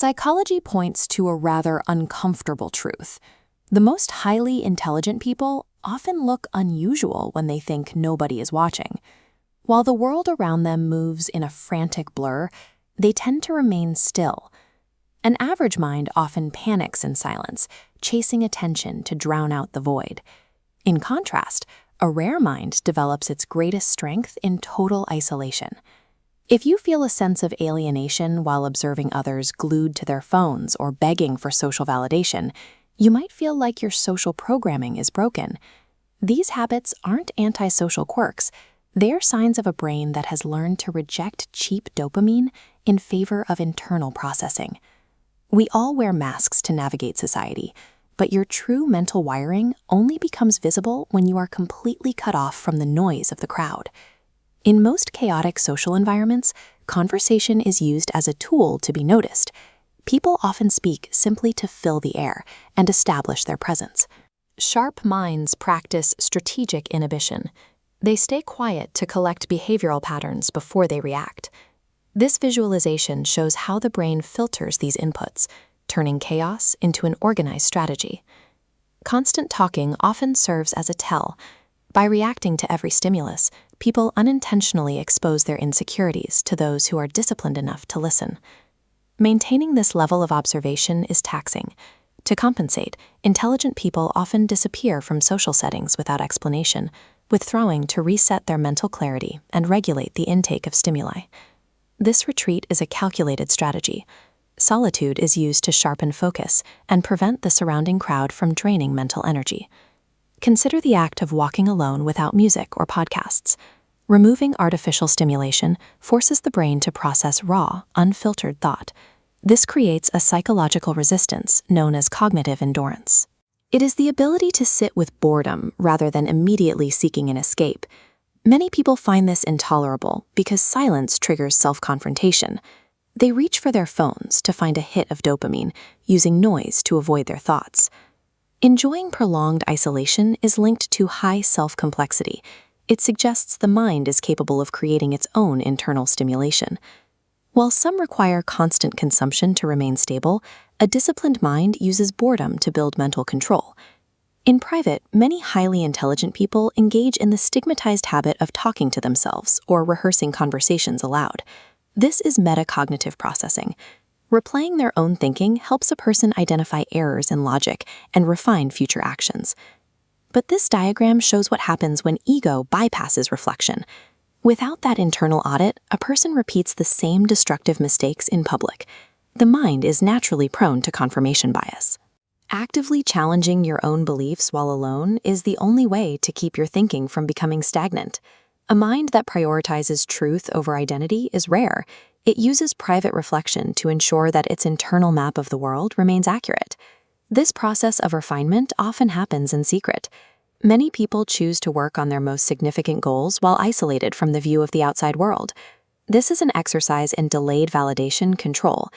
Psychology points to a rather uncomfortable truth. The most highly intelligent people often look unusual when they think nobody is watching. While the world around them moves in a frantic blur, they tend to remain still. An average mind often panics in silence, chasing attention to drown out the void. In contrast, a rare mind develops its greatest strength in total isolation. If you feel a sense of alienation while observing others glued to their phones or begging for social validation, you might feel like your social programming is broken. These habits aren't antisocial quirks. They're signs of a brain that has learned to reject cheap dopamine in favor of internal processing. We all wear masks to navigate society, but your true mental wiring only becomes visible when you are completely cut off from the noise of the crowd. In most chaotic social environments, conversation is used as a tool to be noticed. People often speak simply to fill the air and establish their presence. Sharp minds practice strategic inhibition. They stay quiet to collect behavioral patterns before they react. This visualization shows how the brain filters these inputs, turning chaos into an organized strategy. Constant talking often serves as a tell. By reacting to every stimulus, people unintentionally expose their insecurities to those who are disciplined enough to listen. Maintaining this level of observation is taxing. To compensate, intelligent people often disappear from social settings without explanation, withdrawing to reset their mental clarity and regulate the intake of stimuli. This retreat is a calculated strategy. Solitude is used to sharpen focus and prevent the surrounding crowd from draining mental energy. Consider the act of walking alone without music or podcasts. Removing artificial stimulation forces the brain to process raw, unfiltered thought. This creates a psychological resistance known as cognitive endurance. It is the ability to sit with boredom rather than immediately seeking an escape. Many people find this intolerable because silence triggers self-confrontation. They reach for their phones to find a hit of dopamine, using noise to avoid their thoughts. Enjoying prolonged isolation is linked to high self-complexity. It suggests the mind is capable of creating its own internal stimulation. While some require constant consumption to remain stable, a disciplined mind uses boredom to build mental control. In private, many highly intelligent people engage in the stigmatized habit of talking to themselves or rehearsing conversations aloud. This is metacognitive processing. Replaying their own thinking helps a person identify errors in logic and refine future actions. But this diagram shows what happens when ego bypasses reflection. Without that internal audit, a person repeats the same destructive mistakes in public. The mind is naturally prone to confirmation bias. Actively challenging your own beliefs while alone is the only way to keep your thinking from becoming stagnant. A mind that prioritizes truth over identity is rare. It uses private reflection to ensure that its internal map of the world remains accurate. This process of refinement often happens in secret. Many people choose to work on their most significant goals while isolated from the view of the outside world. This is an exercise in delayed validation control.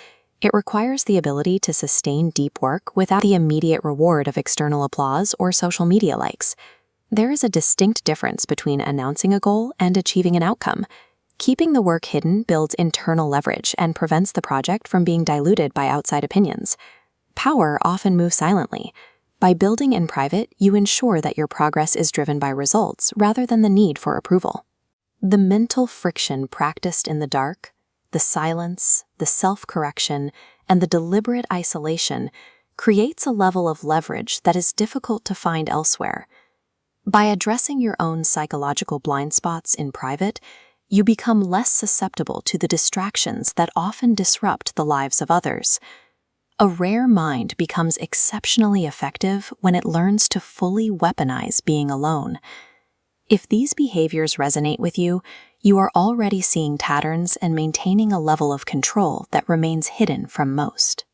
It requires the ability to sustain deep work without the immediate reward of external applause or social media likes. There is a distinct difference between announcing a goal and achieving an outcome. Keeping the work hidden builds internal leverage and prevents the project from being diluted by outside opinions. Power often moves silently. By building in private, you ensure that your progress is driven by results rather than the need for approval. The mental friction practiced in the dark, the silence, the self-correction, and the deliberate isolation creates a level of leverage that is difficult to find elsewhere. By addressing your own psychological blind spots in private, you become less susceptible to the distractions that often disrupt the lives of others. A rare mind becomes exceptionally effective when it learns to fully weaponize being alone. If these behaviors resonate with you, you are already seeing patterns and maintaining a level of control that remains hidden from most.